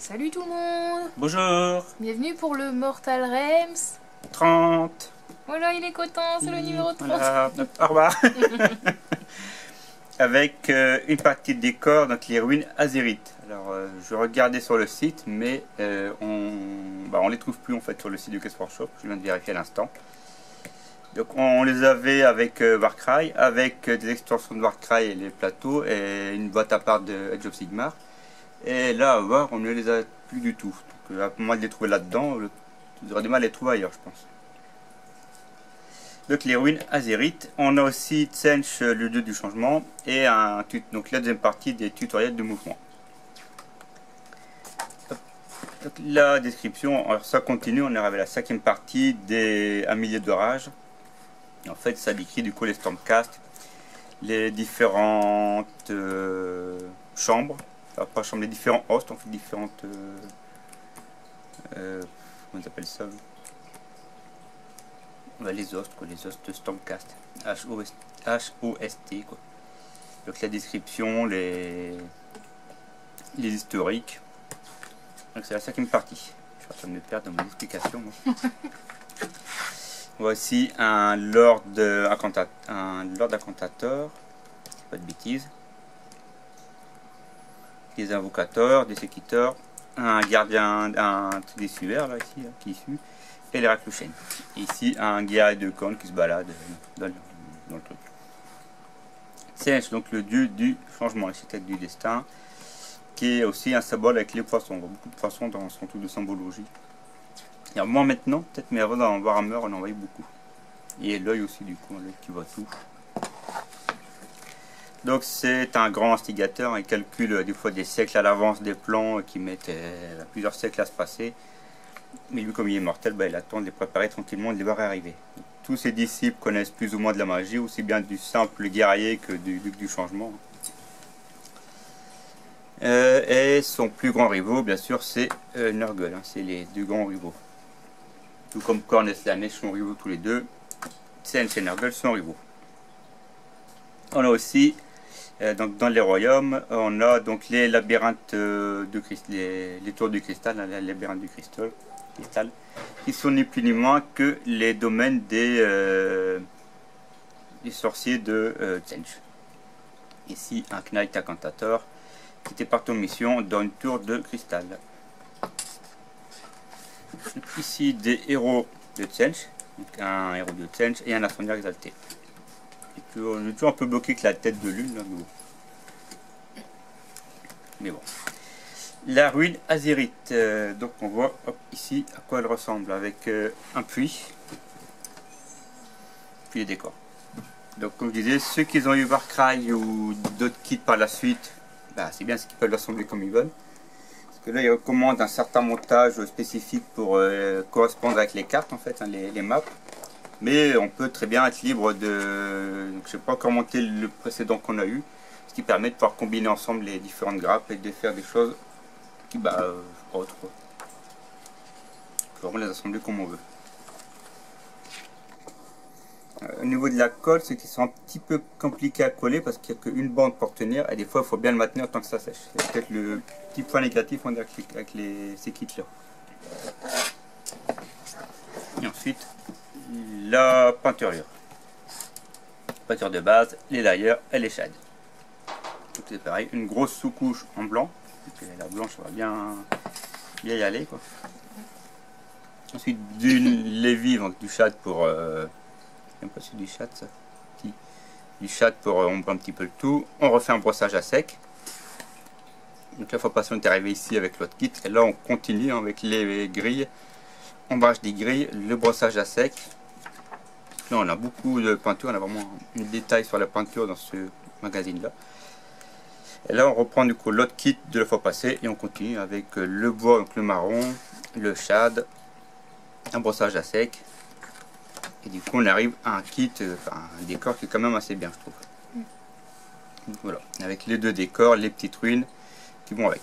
Salut tout le monde! Bonjour. Bienvenue pour le Mortal Realms. 30. Voilà, il est content, c'est le numéro 30. Voilà. Au revoir. Avec une partie de décor, donc les ruines azérites. Alors je regardais sur le site, mais on les trouve plus en fait sur le site du Games Workshop. Je viens de vérifier à l'instant. Donc on les avait avec Warcry, avec des extensions de Warcry et les plateaux, et une boîte à part de Age of Sigmar. Et là, à voir, on ne les a plus du tout. Donc à moins de les trouver là-dedans, vous aurez du mal à les trouver ailleurs, je pense. Donc les ruines azérites. On a aussi Tsench, le dieu du changement, et donc la deuxième partie des tutoriels de mouvement. Donc la description, alors ça continue, on est arrivé à la cinquième partie des Un millier d'orages. En fait, ça décrit du coup les Stormcast, les différentes chambres, enfin pas chambres, les différents hosts, en fait différentes, comment on appelle ça, les hosts, quoi, les hosts de Stormcast, H-O-S-T, quoi. Donc la description, les historiques. Donc c'est la cinquième partie. Je suis en train de me perdre dans mon explication. Voici un Lord Incantator, pas de bêtises. Des invocateurs, des séquiteurs, un gardien, un désuaire là ici, là, qui suit, et les Rakluchen. Ici un guerrier de cornes qui se balade dans le truc. C'est donc le dieu du changement, l'architecte du destin, qui est aussi un symbole avec les poissons. On voit beaucoup de poissons dans son truc de symbologie. Il y a moins maintenant, peut-être, mais avant dans Warhammer, on en voyait beaucoup. Et l'œil aussi, du coup, l'œil qui voit tout. Donc c'est un grand instigateur, il calcule des fois des siècles à l'avance des plans qui mettent plusieurs siècles à se passer. Mais lui, comme il est mortel, il attend de les préparer tranquillement et de les voir arriver. Tous ses disciples connaissent plus ou moins de la magie, aussi bien du simple guerrier que du duc du changement. Et son plus grand rivaux, bien sûr, c'est Nurgle, hein, c'est les deux grands rivaux. Tout comme Khorne et Slaanesh sont rivaux tous les deux, Tsench et Nurgle sont rivaux. On a aussi, donc dans les royaumes, on a donc les labyrinthes de cristal, les tours du cristal, les labyrinthes du cristal, qui sont ni plus ni moins que les domaines des sorciers de Tsench. Ici, un Knight Incantator qui était parti en mission dans une tour de cristal. Ici, des héros de Tsench, donc un héros de Tsench et un incendiaire exalté. Et puis, on est toujours un peu bloqué avec la tête de lune, là, mais bon. La ruine azérite, donc on voit ici à quoi elle ressemble, avec un puits, puis les décors. Donc comme je disais, ceux qui ont eu Warcry ou d'autres kits par la suite, c'est bien ce qu'ils peuvent l'assembler comme ils veulent. Parce que là, ils recommandent un certain montage spécifique pour correspondre avec les cartes, en fait, hein, les maps. Mais on peut très bien être libre de... Donc, je ne sais pas encore monter le précédent qu'on a eu, ce qui permet de pouvoir combiner ensemble les différentes grappes et de faire des choses qui, autres. On peut vraiment les assembler comme on veut. Au niveau de la colle, c'est qu'ils sont un petit peu compliqués à coller parce qu'il n'y a qu'une bande pour tenir et des fois il faut bien le maintenir tant que ça sèche. C'est peut-être le petit point négatif avec ces kits-là. Et ensuite, la peinture. Peinture de base, les layers et les shades. Donc c'est pareil, une grosse sous-couche en blanc. Donc, la blanche va bien y aller, quoi. Ensuite, les vivres, du shade pour... pas du chat, ça. Du chat pour ombrer un petit peu le tout. On refait un brossage à sec. Donc la fois passée, on est arrivé ici avec l'autre kit. Et là, on continue avec les grilles. Ombrage des grilles, le brossage à sec. Là, on a beaucoup de peinture. On a vraiment un détail sur la peinture dans ce magazine-là. Et là, on reprend du coup l'autre kit de la fois passée. Et on continue avec le bois, donc le marron, le shade, un brossage à sec. Et du coup on arrive à un kit, un décor qui est quand même assez bien, je trouve. Donc, voilà, avec les deux décors, les petites ruines qui vont avec.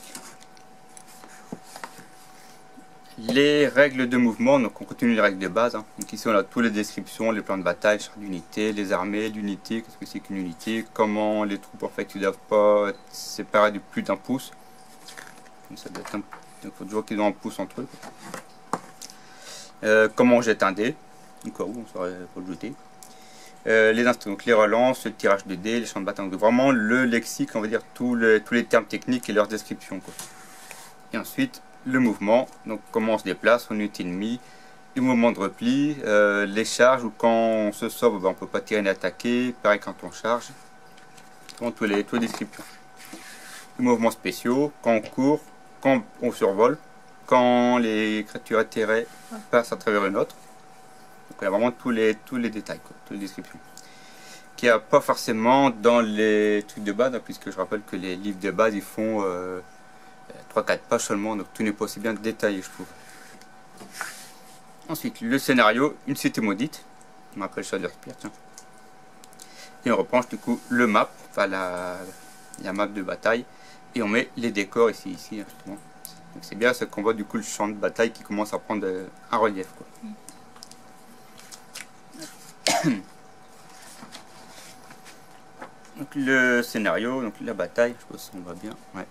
Les règles de mouvement, donc on continue les règles de base. Hein. Donc ici on a toutes les descriptions, les plans de bataille, chars d'unité, les armées, l'unité, qu'est-ce que c'est qu'une unité, comment les troupes en fait ne doivent pas être séparées de plus d'1 pouce. Ça doit être il faut toujours qu'ils en poussent entre eux. Comment on jette un dé, au cas où on saurait pas le jeter. Les instruments, donc les relances, le tirage de dés, les champs de bataille, donc vraiment le lexique, on va dire tous les termes techniques et leur description, quoi. Et ensuite le mouvement, donc comment on se déplace, on est ennemi, le mouvement de repli, les charges, ou quand on se sauve, ben, on peut pas tirer ni attaquer, pareil quand on charge, donc toutes les descriptions. Les mouvements spéciaux, quand on court, quand on survole, quand les créatures atterrées passent à travers une autre. Donc il y a vraiment tous les détails, quoi, toutes les descriptions. Qu'il n'y a pas forcément dans les trucs de base, hein, puisque je rappelle que les livres de base ils font 3-4 pages seulement, donc tout n'est pas aussi bien détaillé, je trouve. Ensuite, le scénario, une cité maudite, on appelle Shadowspear, tiens. Et on reprend du coup le map, enfin la map de bataille, et on met les décors ici justement. Donc c'est bien ce qu'on voit du coup le champ de bataille qui commence à prendre un relief, quoi. Donc le scénario, donc la bataille, je pense qu'on va bien. Ouais.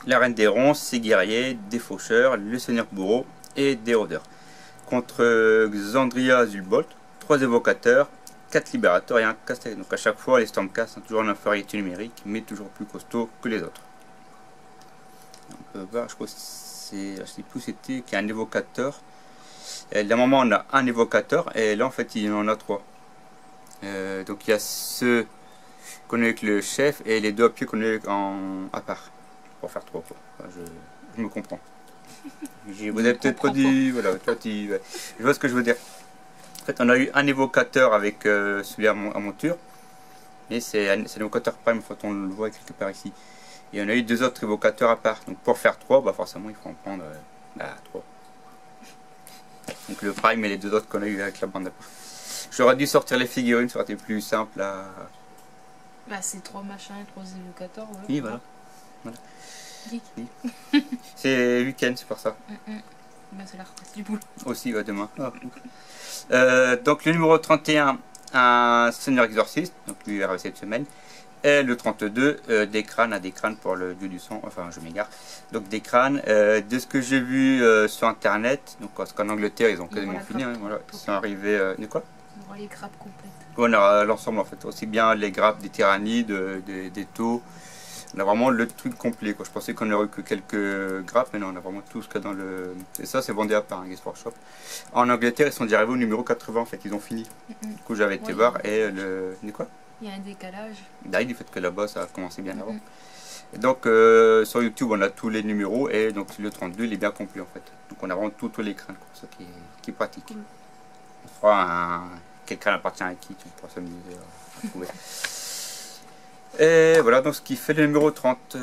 La reine des ronces, ses guerriers, des faucheurs, le seigneur bourreau et des rôdeurs. Contre Xandria Zulbolt, 3 évocateurs, 4 libérateurs et un castellan. Donc à chaque fois les Stormcast sont toujours en infériorité numérique, mais toujours plus costauds que les autres. On peut voir, je crois que c'est, je sais plus c'était qu'il y a un évocateur. D'un moment on a un évocateur et là en fait il en a 3. Donc il y a ceux qu'on est avec le chef et les 2 à pied qu'on est à part. Pour faire 3 quoi. Enfin, je me comprends. Vous avez peut-être pas dit. Voilà, toi, je vois ce que je veux dire. En fait on a eu un évocateur avec celui à monture. Mais c'est un évocateur prime, en fait, on le voit quelque part ici. Et on a eu 2 autres évocateurs à part. Donc pour faire 3, bah forcément il faut en prendre 3. Donc le prime et les 2 autres qu'on a eu avec la bande à part. J'aurais dû sortir les figurines, ça aurait été plus simple à... Bah c'est 3 machins et 3 évocateurs, ouais. Oui, voilà. Geek. Oui. C'est week-end, c'est pour ça. Bah c'est la retraite du boulot. Aussi, ouais, demain. Donc le numéro 31, un seigneur exorciste, donc lui il est arrivé cette semaine. Et le 32, des crânes pour le dieu du sang, enfin je m'égare. Donc des crânes, de ce que j'ai vu sur internet, donc parce qu'en Angleterre ils ont quasiment fini, hein, voilà, ils sont arrivés, de quoi? On aura les grappes complètes. On a l'ensemble en fait, aussi bien les grappes des tyrannides, des taux. On a vraiment le truc complet, quoi. Je pensais qu'on aurait eu que quelques grappes, mais non, on a vraiment tout ce qu'il y a dans le... Et ça, c'est vendu à part, un Games Workshop. En Angleterre, ils sont déjà arrivés au numéro 80, en fait, ils ont fini. Du coup, j'avais été voir, et le... quoi? Il y a un décalage. D'ailleurs, du fait que là-bas, ça a commencé bien avant. Et donc, sur YouTube, on a tous les numéros, et donc le 32, il est bien complet, en fait. Donc, on a vraiment tous les crânes, quoi, ça qui est pratique. On fera quel crâne appartient à qui, tu pourras s'amuser à trouver. Et voilà, donc ce qui fait le numéro 30.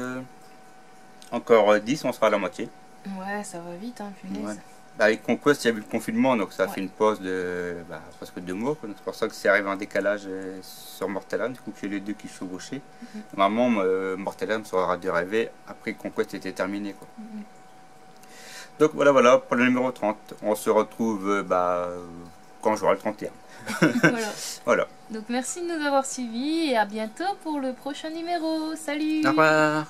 Encore 10, on sera à la moitié. Ouais, ça va vite, hein, punaise. Ouais. Bah, avec Conquest, il y a eu le confinement, donc ça a fait une pause de presque 2 mois. C'est pour ça que c'est arrivé en décalage sur Mortellam, du coup qu'il y a les 2 qui se chevauchaient. Normalement, Mortellam sera de rêver après que Conquest était terminé, quoi. Donc voilà pour le numéro 30. On se retrouve quand j'aurai le 31. Voilà. Donc merci de nous avoir suivis et à bientôt pour le prochain numéro. Salut! Au revoir!